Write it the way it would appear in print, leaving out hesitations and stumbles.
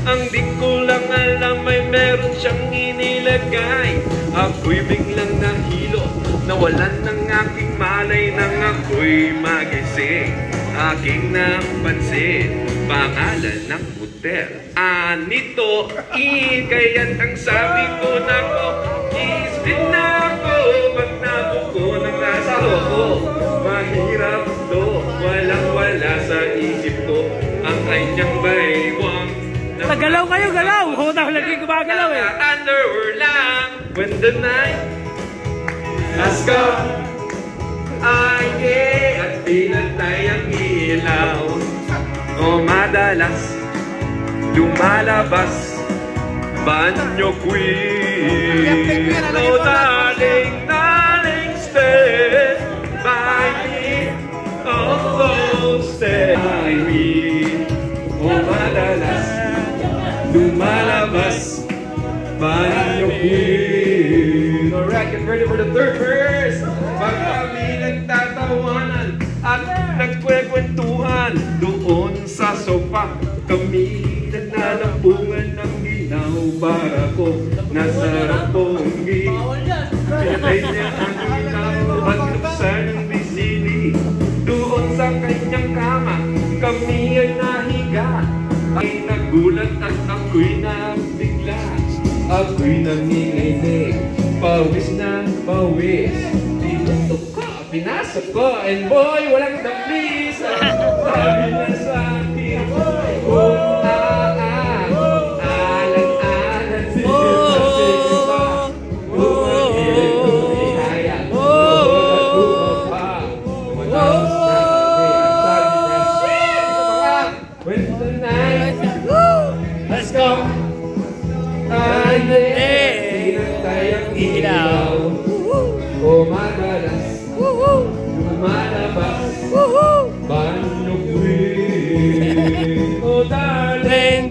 Ang di ko lang alam ay meron siyang inilagay. Ako'y biglang nahilo, nawalan ng aking malay nang ako'y magising. Aking napansin, pangalan ng hotel, Anito Inn. Kaya't ang sabi ko na ko, isbit na ako pag nabuko ng nasa ko. Mahirap to, walang wala sa isip ko ang kanyang baywang. Galaw kayo, galaw! Huwag lagi gumagalaw eh. Underwear lang when the night has come. Ay, at pinatay ang ilaw. O madalas lumalabas banyo queen. Oh darling, darling, stay by me. Oh, stay by me. O madalas lumalabas banyo queen. Alright, get ready for the third verse. Pag kami nagtatawanan at nagkwekwentuhan doon sa sofa, kami naglalampungan ng ginaw para ko nasarap ponggi. Pinatay niya ang ginaw at nuksan ng bisili. Doon sa kanyang kama, kami ay nahiga. Ay nagulat at ako'y nabigla. Ako'y nanginginig, pawis na pawis. Pinutok ko, pinasok ko, and boy, walang daplis. Sabi na sa akin, oh, alang-alang sila sila. Bumagilid ko ihaya, bumagilid pa. Matapos na kami, ang sabi na, shit! When the night, let's go! Ay, pinatay ang ilaw. O madalas lumalabas banyo queen. O darling,